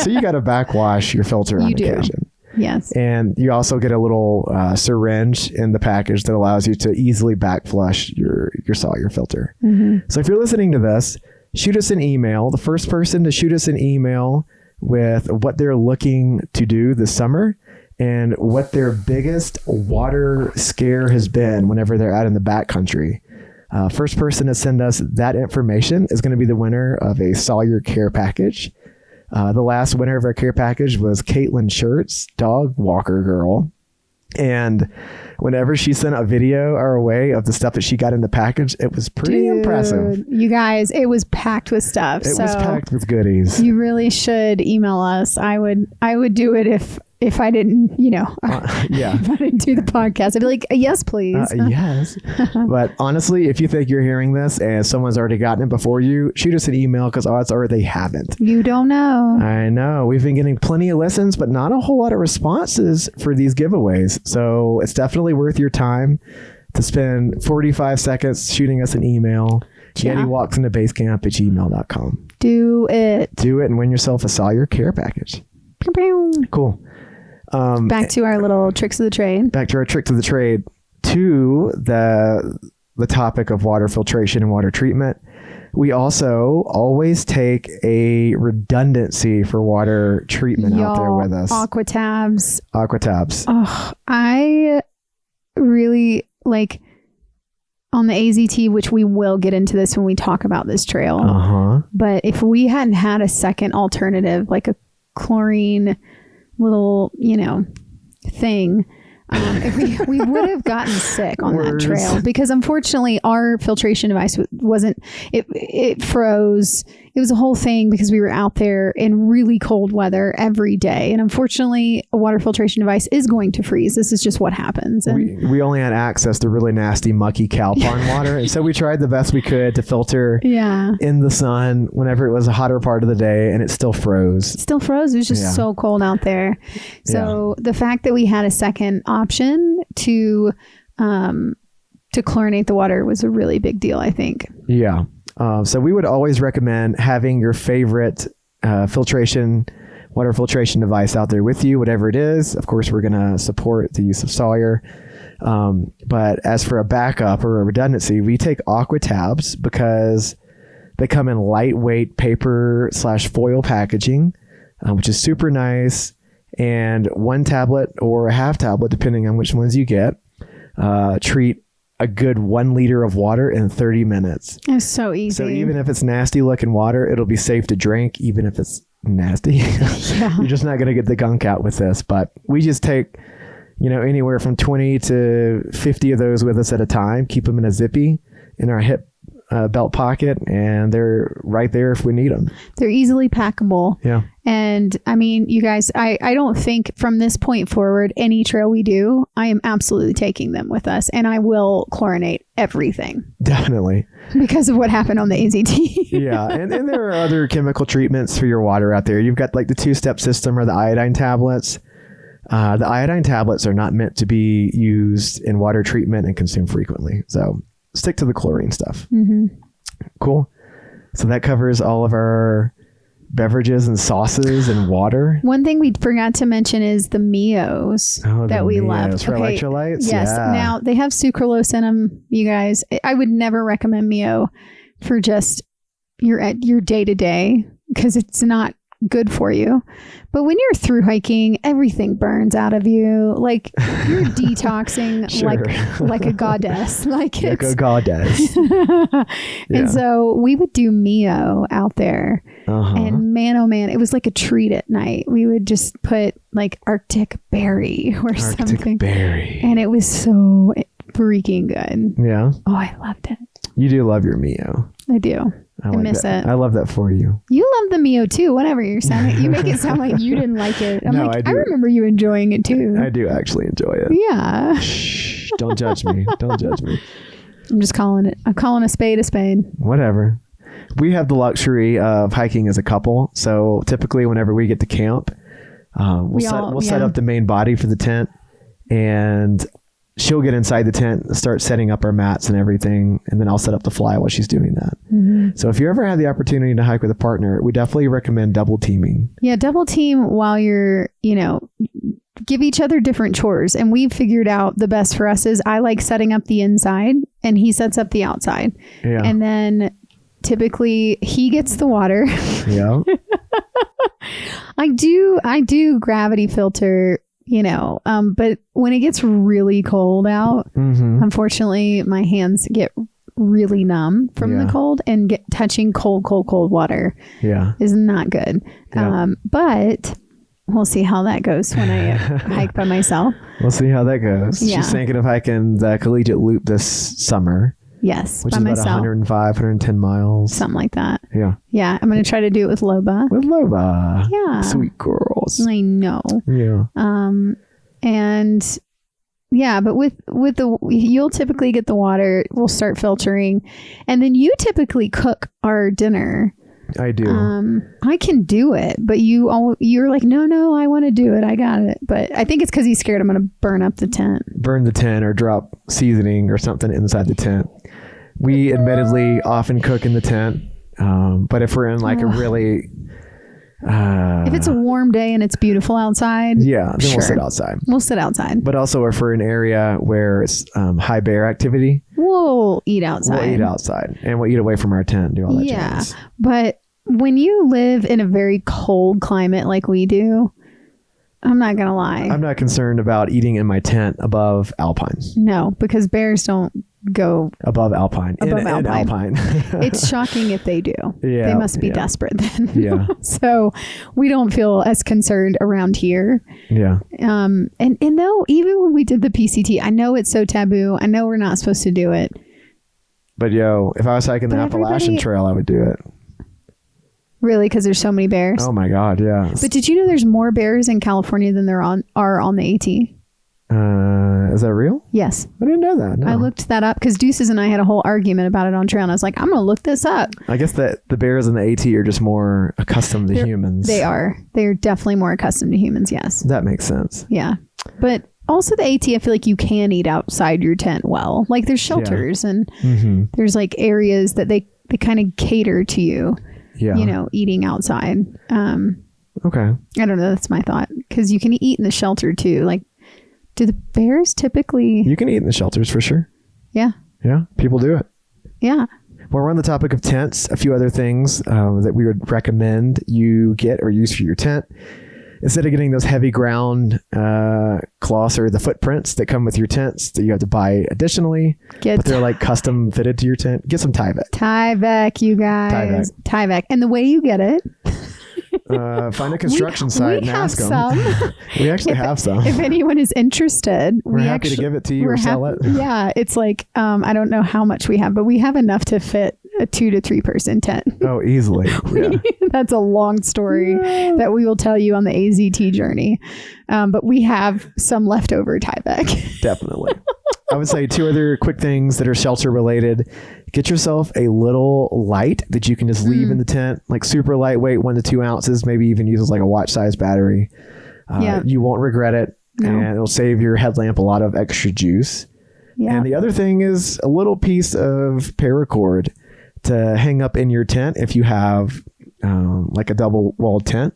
Speaker 2: So you got to backwash your filter on occasion.
Speaker 1: Yes.
Speaker 2: And you also get a little syringe in the package that allows you to easily back flush your Sawyer filter. So if you're listening to this, shoot us an email. The first person to shoot us an email with what they're looking to do this summer and what their biggest water scare has been whenever they're out in the backcountry. First person to send us that information is going to be the winner of a Sawyer care package. The last winner of our care package was Caitlin Shirts, dog walker girl. And whenever she sent a video our way of the stuff that she got in the package, it was pretty impressive.
Speaker 1: You guys, it was packed with stuff.
Speaker 2: It was packed with goodies.
Speaker 1: You really should email us. I would do it if I didn't, if I didn't do the podcast. I'd be like, yes, please.
Speaker 2: Yes. But honestly, if you think you're hearing this and someone's already gotten it before you, shoot us an email because odds are they haven't.
Speaker 1: You don't know.
Speaker 2: I know. We've been getting plenty of listens, but not a whole lot of responses for these giveaways. So it's definitely worth your time to spend 45 seconds shooting us an email. Yeti walks into basecamp at gmail.com.
Speaker 1: Do it
Speaker 2: and win yourself a Sawyer care package. Cool.
Speaker 1: Back to our little tricks of the trade.
Speaker 2: Back to our tricks of the trade. To the topic of water filtration and water treatment. We also always take a redundancy for water treatment out there with us.
Speaker 1: Aqua tabs.
Speaker 2: Oh,
Speaker 1: I really like on the AZT, which we will get into this when we talk about this trail. But if we hadn't had a second alternative, like a chlorine little, thing, we would have gotten sick on that trail because unfortunately our filtration device it froze. It was a whole thing because we were out there in really cold weather every day. And unfortunately, a water filtration device is going to freeze. This is just what happens. And
Speaker 2: we only had access to really nasty, mucky cow pond water. And so we tried the best we could to filter in the sun whenever it was a hotter part of the day, and it still froze. It was
Speaker 1: just so cold out there. So the fact that we had a second option to chlorinate the water was a really big deal, I think.
Speaker 2: Yeah. So we would always recommend having your favorite water filtration device out there with you, whatever it is. Of course, we're going to support the use of Sawyer. But as for a backup or a redundancy, we take Aqua tabs because they come in lightweight paper/foil packaging, which is super nice. And one tablet or a half tablet, depending on which ones you get, treat a good 1 liter of water in 30 minutes.
Speaker 1: It's so easy.
Speaker 2: So even if it's nasty looking water, it'll be safe to drink, even if it's nasty. You're just not going to get the gunk out with this. But we just take, anywhere from 20 to 50 of those with us at a time, keep them in a zippy in our hip belt pocket, and they're right there if we need them.
Speaker 1: They're easily packable.
Speaker 2: Yeah.
Speaker 1: And I mean, you guys, I don't think from this point forward, any trail we do, I am absolutely taking them with us, and I will chlorinate everything.
Speaker 2: Definitely.
Speaker 1: Because of what happened on the AZT.
Speaker 2: Yeah. And there are other chemical treatments for your water out there. You've got like the 2-step system or the iodine tablets. The iodine tablets are not meant to be used in water treatment and consumed frequently. So stick to the chlorine stuff. Cool. So that covers all of our beverages and sauces and water.
Speaker 1: One thing we forgot to mention is the Mios that we left.
Speaker 2: For electrolytes?
Speaker 1: Yes. Yeah. Now, they have sucralose in them, you guys. I would never recommend Mio for just your day-to-day because it's not good for you. But when you're through hiking, everything burns out of you. Like you're detoxing like a goddess. Like
Speaker 2: a goddess.
Speaker 1: And so we would do Mio out there. And man, oh man, it was like a treat at night. We would just put like Arctic berry or something. And it was so freaking good.
Speaker 2: Yeah.
Speaker 1: Oh, I loved it.
Speaker 2: You do love your Mio.
Speaker 1: I do. I miss it.
Speaker 2: I love that for you.
Speaker 1: You love the Mio too. Whatever you're saying, you make it sound like you didn't like it. I remember you enjoying it too.
Speaker 2: I do actually enjoy it.
Speaker 1: Yeah.
Speaker 2: Shh, don't judge me. Don't judge me.
Speaker 1: I'm calling a spade a spade.
Speaker 2: Whatever. We have the luxury of hiking as a couple, so typically whenever we get to camp, we'll set up the main body for the tent, and she'll get inside the tent and start setting up our mats and everything. And then I'll set up the fly while she's doing that. So if you ever have the opportunity to hike with a partner, we definitely recommend double teaming.
Speaker 1: Yeah. Double team while you're, give each other different chores. And we've figured out the best for us is I like setting up the inside and he sets up the outside. Yeah. And then typically he gets the water. Yeah. I do gravity filter, but when it gets really cold out, unfortunately my hands get really numb from the cold, and touching cold water is not good. Yeah. But we'll see how that goes when I hike by myself.
Speaker 2: We'll see how that goes. Yeah. She's thinking of hiking the Collegiate Loop this summer.
Speaker 1: Yes,
Speaker 2: which is about 105, 110 miles.
Speaker 1: Something like that.
Speaker 2: Yeah.
Speaker 1: Yeah, I'm going to try to do it with Loba. Yeah.
Speaker 2: Sweet girls.
Speaker 1: I know.
Speaker 2: Yeah.
Speaker 1: And yeah, but with you'll typically get the water, we'll start filtering, and then you typically cook our dinner.
Speaker 2: I do.
Speaker 1: I can do it, but you're like, no, I want to do it. I got it. But I think it's because he's scared I'm going to burn up the tent.
Speaker 2: Burn the tent or drop seasoning or something inside the tent. We admittedly often cook in the tent, but if we're in like a really...
Speaker 1: if it's a warm day and it's beautiful outside,
Speaker 2: then we'll sit outside.
Speaker 1: We'll sit outside.
Speaker 2: But also if we're in an area where it's high bear activity,
Speaker 1: we'll eat outside.
Speaker 2: And we'll eat away from our tent and do all that jazz.
Speaker 1: But when you live in a very cold climate like we do, I'm not going to lie.
Speaker 2: I'm not concerned about eating in my tent above alpine.
Speaker 1: No, because bears don't go
Speaker 2: above alpine. Alpine.
Speaker 1: It's shocking if they do.
Speaker 2: Yeah,
Speaker 1: they must be desperate then.
Speaker 2: Yeah.
Speaker 1: So we don't feel as concerned around here.
Speaker 2: Yeah.
Speaker 1: And though even when we did the PCT, I know it's so taboo. I know we're not supposed to do it.
Speaker 2: But if I was hiking the Appalachian Trail, I would do it.
Speaker 1: Really? Because there's so many bears?
Speaker 2: Oh my God, yeah.
Speaker 1: But did you know there's more bears in California than there are on the AT?
Speaker 2: Is that real?
Speaker 1: Yes.
Speaker 2: I didn't know that. No.
Speaker 1: I looked that up because Deuces and I had a whole argument about it on trail, and I was like, I'm going to look this up.
Speaker 2: I guess that the bears in the AT are just more accustomed to humans.
Speaker 1: They are. They're definitely more accustomed to humans, yes.
Speaker 2: That makes sense.
Speaker 1: Yeah. But also the AT, I feel like you can eat outside your tent well. Like there's shelters and there's like areas that they kind of cater to you. Yeah. Eating outside.
Speaker 2: Okay.
Speaker 1: I don't know. That's my thought. Because you can eat in the shelter too. Like, do the bears typically...
Speaker 2: You can eat in the shelters for sure.
Speaker 1: Yeah.
Speaker 2: Yeah. People do it.
Speaker 1: Yeah.
Speaker 2: Well, we're on the topic of tents. A few other things that we would recommend you get or use for your tent. Instead of getting those heavy ground cloths or the footprints that come with your tents that you have to buy additionally, but they're like custom fitted to your tent, get some Tyvek.
Speaker 1: Tyvek, you guys. Tyvek. And the way you get it...
Speaker 2: find a construction site and ask them. We actually have some.
Speaker 1: If anyone is interested,
Speaker 2: we're happy to give it to you or sell it.
Speaker 1: Yeah, it's like I don't know how much we have, but we have enough to fit a 2 to 3 person tent.
Speaker 2: Oh, easily. Yeah.
Speaker 1: That's a long story that we will tell you on the AZT journey. But we have some leftover Tyvek.
Speaker 2: Definitely. I would say 2 other quick things that are shelter related. Get yourself a little light that you can just leave in the tent, like super lightweight, 1 to 2 ounces, maybe even uses like a watch size battery. You won't regret it. No. And it'll save your headlamp a lot of extra juice. Yeah. And the other thing is a little piece of paracord to hang up in your tent if you have like a double walled tent.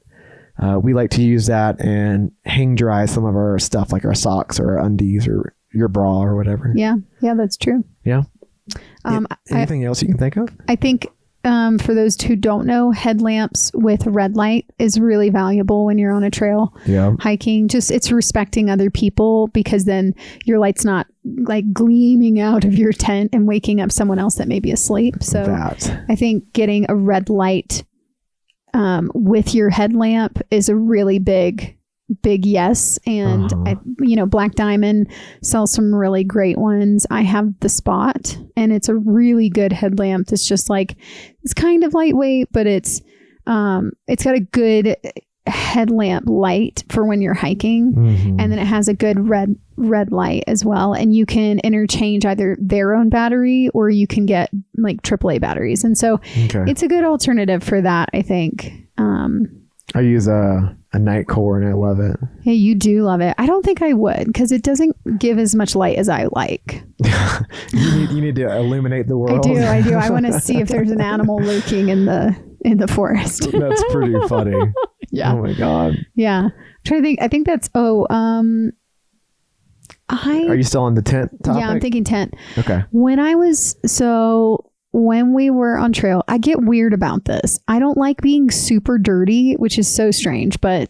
Speaker 2: We like to use that and hang dry some of our stuff like our socks or our undies or your bra or whatever.
Speaker 1: Yeah. Yeah, that's true.
Speaker 2: Yeah. Anything else you can think of?
Speaker 1: I think for those who don't know, headlamps with red light is really valuable when you're on a trail hiking. Just it's respecting other people because then your light's not like gleaming out of your tent and waking up someone else that may be asleep. So I think getting a red light with your headlamp is a really big yes. And Black Diamond sells some really great ones. I have the Spot and it's a really good headlamp. It's just like, it's kind of lightweight, but it's got a good headlamp light for when you're hiking. And then it has a good red light as well. And you can interchange either their own battery or you can get like AAA batteries. And so it's a good alternative for that, I think.
Speaker 2: I use a night core and I love it.
Speaker 1: Yeah, you do love it. I don't think I would because it doesn't give as much light as I like.
Speaker 2: you need to illuminate the world.
Speaker 1: I do. I want to see if there's an animal lurking in the forest.
Speaker 2: That's pretty funny.
Speaker 1: Yeah.
Speaker 2: Oh my God.
Speaker 1: Yeah. I'm trying to think. I think that's, are
Speaker 2: you still on the tent topic?
Speaker 1: Yeah, I'm thinking tent.
Speaker 2: Okay.
Speaker 1: When we were on trail, I get weird about this. I don't like being super dirty, which is so strange, but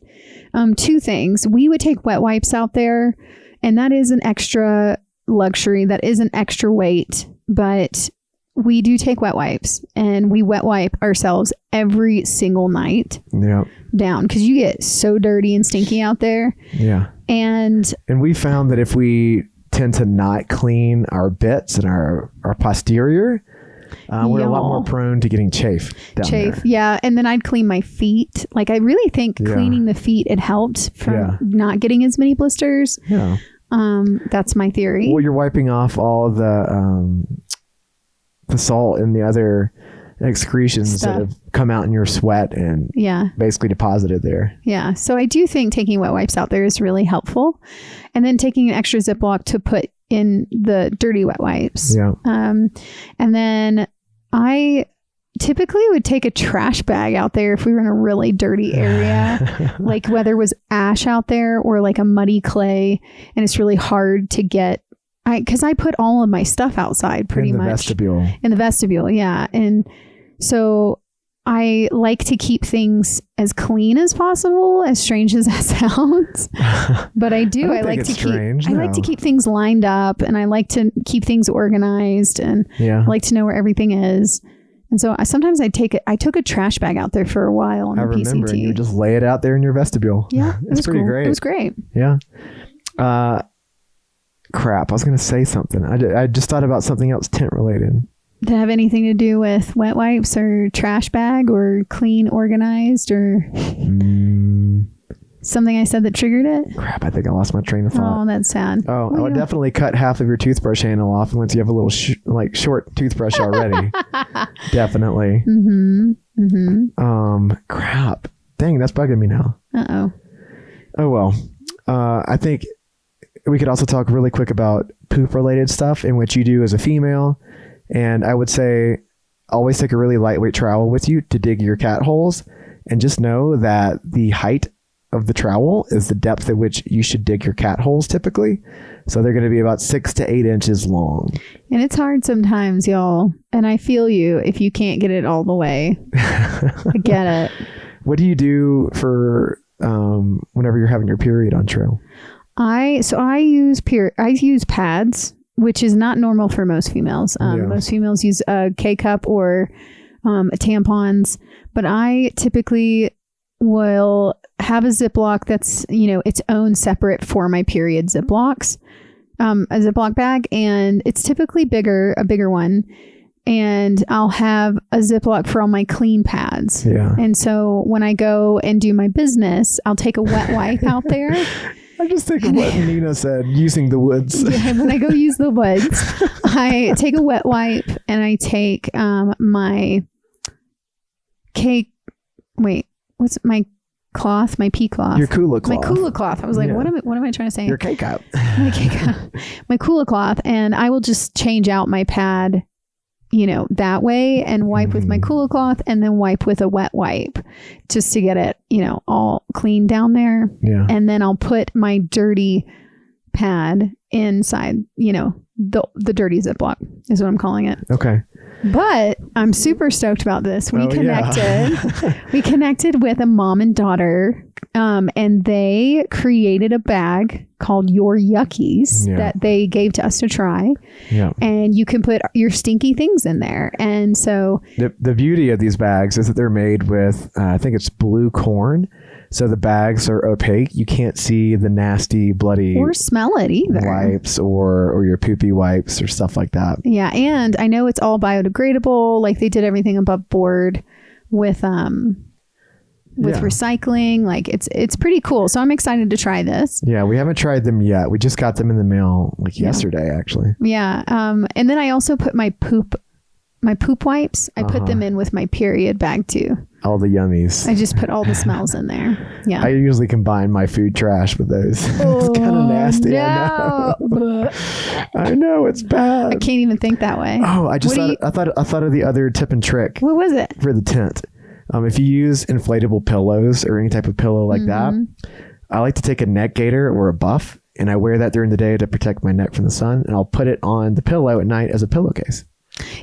Speaker 1: two things. We would take wet wipes out there, and that is an extra luxury. That is an extra weight, but we do take wet wipes, and we wet wipe ourselves every single night down, because you get so dirty and stinky out there.
Speaker 2: Yeah.
Speaker 1: And
Speaker 2: we found that if we tend to not clean our bits and our posterior, we're a lot more prone to getting chafe down there.
Speaker 1: Yeah. And then I'd clean my feet. Like, I really think cleaning the feet, it helped from not getting as many blisters.
Speaker 2: Yeah.
Speaker 1: That's my theory.
Speaker 2: Well, you're wiping off all the salt and the other excretions that have come out in your sweat and basically deposited there.
Speaker 1: Yeah. So I do think taking wet wipes out there is really helpful. And then taking an extra Ziploc to put in the dirty wet wipes.
Speaker 2: Yeah.
Speaker 1: And then I typically would take a trash bag out there if we were in a really dirty area, like whether it was ash out there or like a muddy clay, and it's really hard to get. Because I put all of my stuff outside pretty much. In the vestibule, yeah. And so I like to keep things as clean as possible, as strange as that sounds. But I do. I like to keep things lined up, and I like to keep things organized, and I like to know where everything is. And so sometimes I took a trash bag out there for a while on the PCT. I remember,
Speaker 2: and you just lay it out there in your vestibule.
Speaker 1: Yeah,
Speaker 2: it's pretty great.
Speaker 1: It was great.
Speaker 2: Yeah. Crap, I was going to say something. I just thought about something else tent related.
Speaker 1: Did it have anything to do with wet wipes or trash bag or clean, organized, or something I said that triggered it?
Speaker 2: Crap, I think I lost my train of thought.
Speaker 1: Oh, that's sad.
Speaker 2: Oh, I would definitely cut half of your toothbrush handle off once you have a little short toothbrush already. Definitely. Crap. Dang, that's bugging me now.
Speaker 1: Uh-oh.
Speaker 2: Oh, well. I think we could also talk really quick about poop related stuff in which you do as a female. And I would say always take a really lightweight trowel with you to dig your cat holes, and just know that the height of the trowel is the depth at which you should dig your cat holes typically. So they're going to be about 6 to 8 inches long. And
Speaker 1: it's hard sometimes, y'all. And I feel you if you can't get it all the way. I get it.
Speaker 2: What do you do for whenever you're having your period on trail? I use pads, which is not normal for most females. Most females use a K-cup or tampons, but I typically will have a Ziploc that's, its own separate for my period Ziplocs, a Ziploc bag, and it's typically a bigger one. And I'll have a Ziploc for all my clean pads. Yeah. And so when I go and do my business, I'll take a wet wipe out there. I just think of what Nina said, using the woods.
Speaker 1: Yeah, when I go use the woods, I take a wet wipe and I take my what's my cloth? My pea cloth.
Speaker 2: Your Kula cloth.
Speaker 1: My Kula cloth. I was like, what am I trying to say?
Speaker 2: Your K-cup.
Speaker 1: My Kula cloth, and I will just change out my pad, that way, and wipe with my Kula cloth, and then wipe with a wet wipe just to get it, all clean down there. Yeah. And then I'll put my dirty pad inside, the dirty Ziploc is what I'm calling it.
Speaker 2: Okay.
Speaker 1: But I'm super stoked about this. We connected with a mom and daughter, and they created a bag called Your Yuckies that they gave to us to try. Yeah. And you can put your stinky things in there. And so
Speaker 2: the beauty of these bags is that they're made with, I think it's blue corn. So the bags are opaque. You can't see the nasty, bloody,
Speaker 1: or smell it either,
Speaker 2: wipes or your poopy wipes or stuff like that.
Speaker 1: Yeah, and I know it's all biodegradable. Like, they did everything above board with recycling. Like, it's pretty cool. So I'm excited to try this.
Speaker 2: Yeah, we haven't tried them yet. We just got them in the mail yesterday, actually.
Speaker 1: Yeah, and then I also put my poop wipes. I put them in with my period bag too.
Speaker 2: All the yummies.
Speaker 1: I just put all the smells in there. Yeah.
Speaker 2: I usually combine my food trash with those. It's kind of nasty.
Speaker 1: No.
Speaker 2: I know it's bad.
Speaker 1: I can't even think that way.
Speaker 2: Oh, I thought of the other tip and trick.
Speaker 1: What was it?
Speaker 2: For the tent. If you use inflatable pillows or any type of pillow like that, I like to take a neck gaiter or a buff, and I wear that during the day to protect my neck from the sun, and I'll put it on the pillow at night as a pillowcase.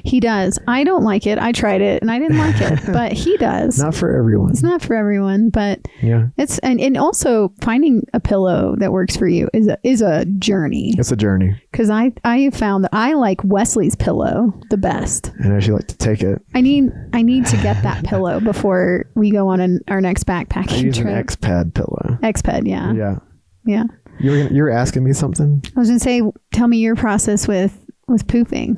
Speaker 1: He does. I don't like it. I tried it and I didn't like it, but he does.
Speaker 2: Not for everyone.
Speaker 1: It's not for everyone, but
Speaker 2: yeah,
Speaker 1: it's and also finding a pillow that works for you is a journey.
Speaker 2: It's a journey.
Speaker 1: Because I found that I like Wesley's pillow the best.
Speaker 2: And I actually like to take it.
Speaker 1: I need to get that pillow before we go on our next backpacking trip. I use
Speaker 2: an X-Pad pillow.
Speaker 1: X-Pad, yeah.
Speaker 2: Yeah.
Speaker 1: Yeah.
Speaker 2: You were asking me something?
Speaker 1: I was going to say, tell me your process with pooping.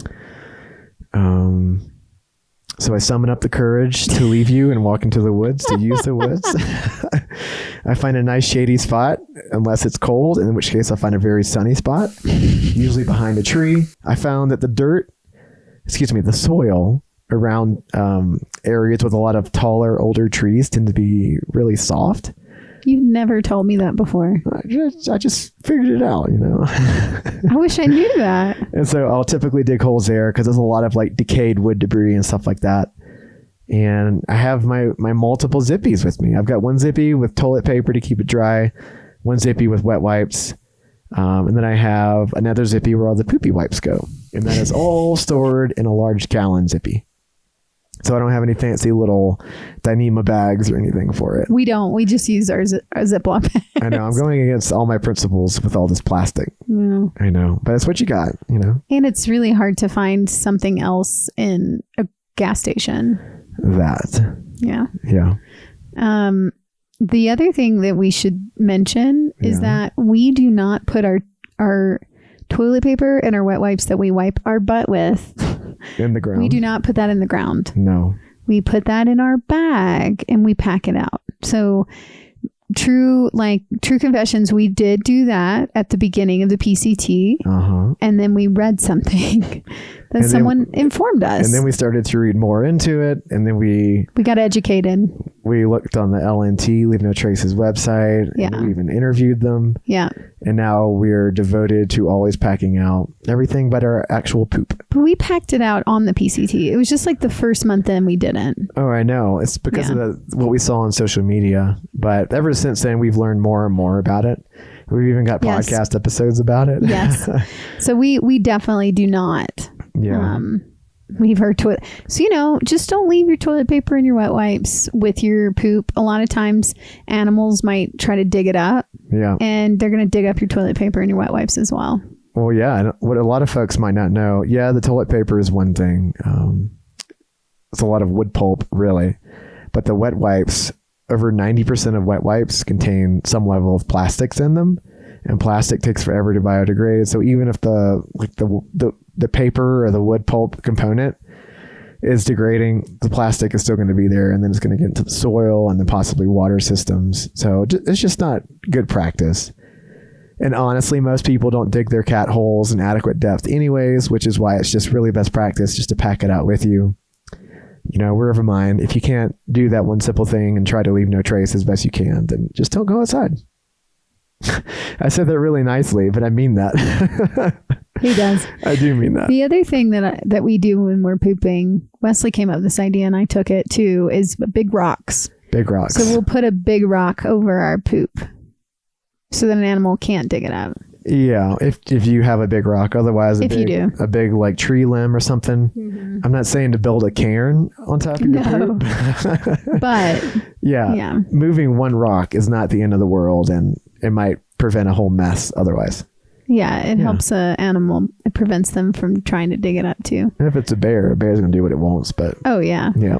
Speaker 2: So I summon up the courage to leave you and walk into the woods, to use the woods. I find a nice shady spot, unless it's cold, in which case I find a very sunny spot, usually behind a tree. I found that the soil around areas with a lot of taller, older trees tend to be really soft.
Speaker 1: You've never told me that before.
Speaker 2: I just figured it out,
Speaker 1: I wish I knew that.
Speaker 2: And so I'll typically dig holes there because there's a lot of like decayed wood debris and stuff like that. And I have my multiple zippies with me. I've got one zippy with toilet paper to keep it dry, one zippy with wet wipes, and then I have another zippy where all the poopy wipes go. And that is all stored in a large gallon zippy. So I don't have any fancy little Dyneema bags or anything for it.
Speaker 1: We don't. We just use our Ziploc bags.
Speaker 2: I know. I'm going against all my principles with all this plastic.
Speaker 1: Yeah.
Speaker 2: I know. But it's what you got,
Speaker 1: And it's really hard to find something else in a gas station.
Speaker 2: Yeah.
Speaker 1: The other thing that we should mention is that we do not put our toilet paper and our wet wipes that we wipe our butt with
Speaker 2: in the ground.
Speaker 1: We do not put that in the ground.
Speaker 2: No.
Speaker 1: We put that in our bag and we pack it out. So true confessions, we did do that at the beginning of the PCT. And then we read something that someone informed us.
Speaker 2: And then we started to read more into it. And then we
Speaker 1: got educated.
Speaker 2: We looked on the LNT, Leave No Traces website.
Speaker 1: Yeah.
Speaker 2: And we even interviewed them.
Speaker 1: Yeah.
Speaker 2: And now we're devoted to always packing out everything but our actual poop.
Speaker 1: But we packed it out on the PCT. It was just like the first month in we didn't.
Speaker 2: Oh, I know. It's because of what we saw on social media. But ever since then, we've learned more and more about it. We've even got podcast episodes about it.
Speaker 1: Yes. So we definitely do not.
Speaker 2: Yeah.
Speaker 1: Leave our toilet. So, just don't leave your toilet paper and your wet wipes with your poop. A lot of times animals might try to dig it up.
Speaker 2: Yeah.
Speaker 1: And they're going to dig up your toilet paper and your wet wipes as well.
Speaker 2: Well, yeah. And what a lot of folks might not know. Yeah. The toilet paper is one thing. It's a lot of wood pulp, really. But the wet wipes, over 90% of wet wipes contain some level of plastics in them. And plastic takes forever to biodegrade. So even if the paper or the wood pulp component is degrading, the plastic is still going to be there, and then it's going to get into the soil and then possibly water systems. So it's just not good practice. And honestly, most people don't dig their cat holes in adequate depth anyways, which is why it's just really best practice just to pack it out with you. We're of a mind. If you can't do that one simple thing and try to leave no trace as best you can, then just don't go outside. I said that really nicely, but I mean that.
Speaker 1: He does.
Speaker 2: I do mean that.
Speaker 1: The other thing that we do when we're pooping, Wesley came up with this idea and I took it too, is big rocks.
Speaker 2: Big rocks.
Speaker 1: So we'll put a big rock over our poop so that an animal can't dig it up.
Speaker 2: Yeah, if you have a big rock. Otherwise, a big like tree limb or something. Mm-hmm. I'm not saying to build a cairn on top of your poop.
Speaker 1: But
Speaker 2: yeah, moving one rock is not the end of the world, and it might prevent a whole mess otherwise.
Speaker 1: Yeah, it helps an animal. It prevents them from trying to dig it up too.
Speaker 2: And if it's a bear's going to do what it wants. But
Speaker 1: yeah.
Speaker 2: Yeah.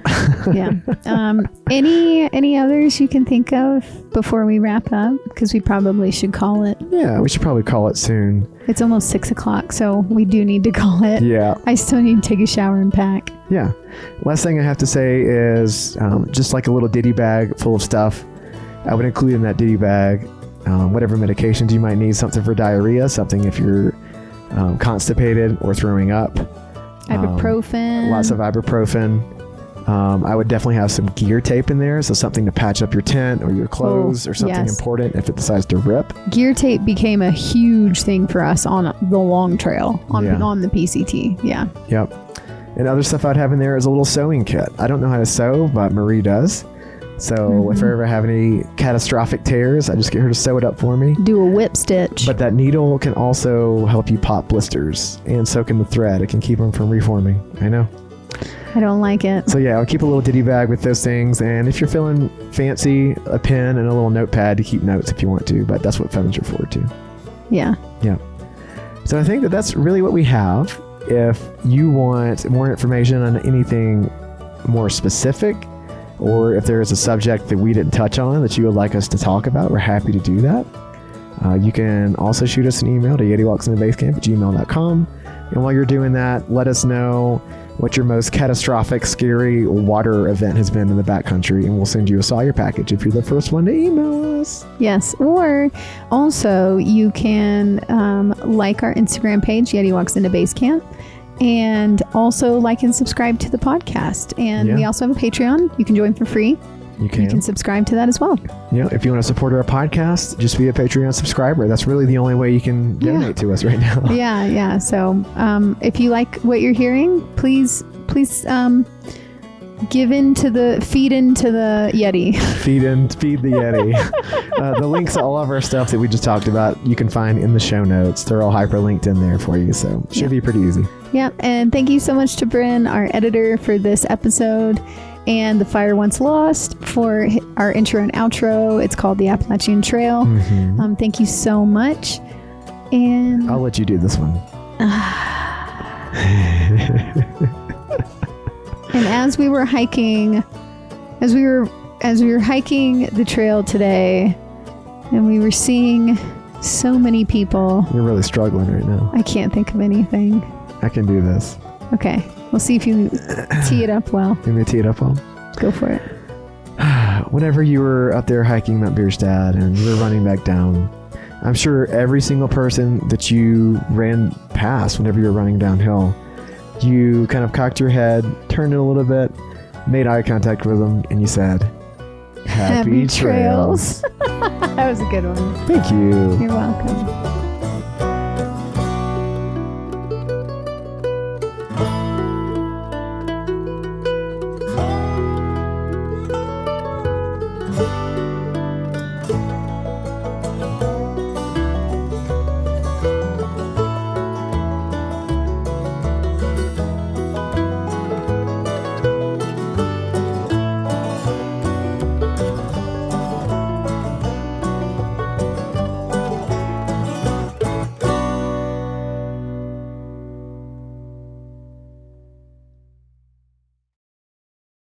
Speaker 1: Any others you can think of before we wrap up? Because we probably should call it.
Speaker 2: Yeah, we should probably call it soon.
Speaker 1: It's almost 6:00, so we do need to call it.
Speaker 2: Yeah.
Speaker 1: I still need to take a shower and pack.
Speaker 2: Yeah. Last thing I have to say is just like a little ditty bag full of stuff. I would include in that ditty bag whatever medications you might need, something for diarrhea, something if you're constipated or throwing up.
Speaker 1: Ibuprofen.
Speaker 2: Lots of ibuprofen. I would definitely have some gear tape in there, so something to patch up your tent or your clothes or something important if it decides to rip.
Speaker 1: Gear tape became a huge thing for us on the long trail, on the PCT. Yeah.
Speaker 2: Yep. And other stuff I'd have in there is a little sewing kit. I don't know how to sew, but Marie does. So if I ever have any catastrophic tears, I just get her to sew it up for me.
Speaker 1: Do a whip stitch.
Speaker 2: But that needle can also help you pop blisters and soak in the thread. It can keep them from reforming. I know.
Speaker 1: I don't like it.
Speaker 2: So yeah, I'll keep a little ditty bag with those things. And if you're feeling fancy, a pen and a little notepad to keep notes if you want to. But that's what phones are for too.
Speaker 1: Yeah.
Speaker 2: Yeah. So I think that that's really what we have. If you want more information on anything more specific, or if there is a subject that we didn't touch on that you would like us to talk about, we're happy to do that. You can also shoot us an email to yetiwalksandbasecamp@gmail.com. And while you're doing that, let us know what your most catastrophic, scary water event has been in the backcountry, and we'll send you a Sawyer package if you're the first one to email us.
Speaker 1: Yes, or also you can like our Instagram page, Yeti Walks into Basecamp, and also like and subscribe to the podcast. And we also have a Patreon. You can join for free. You can subscribe to that as well.
Speaker 2: Yeah, if you want to support our podcast, just be a Patreon subscriber. That's really the only way you can donate to us right now.
Speaker 1: Yeah. So if you like what you're hearing, please feed into the Yeti. feed the Yeti. The links to all of our stuff that we just talked about, you can find in the show notes. They're all hyperlinked in there for you, so it should be pretty easy. Yeah, and thank you so much to Brynn, our editor, for this episode, and The Fire Once Lost for our intro and outro. It's called The Appalachian Trail. Thank you so much. And
Speaker 2: I'll let you do this one.
Speaker 1: And as we were hiking the trail today, and we were seeing so many people.
Speaker 2: You're really struggling right now.
Speaker 1: I can't think of anything.
Speaker 2: I can do this.
Speaker 1: Okay. We'll see if you tee it up well.
Speaker 2: You want me to tee it up well?
Speaker 1: Go for it.
Speaker 2: Whenever you were up there hiking Mount Bierstadt and you were running back down, I'm sure every single person that you ran past whenever you were running downhill, you kind of cocked your head, turned it a little bit, made eye contact with them, and you said, Happy trails.
Speaker 1: That was a good one.
Speaker 2: Thank you.
Speaker 1: You're welcome.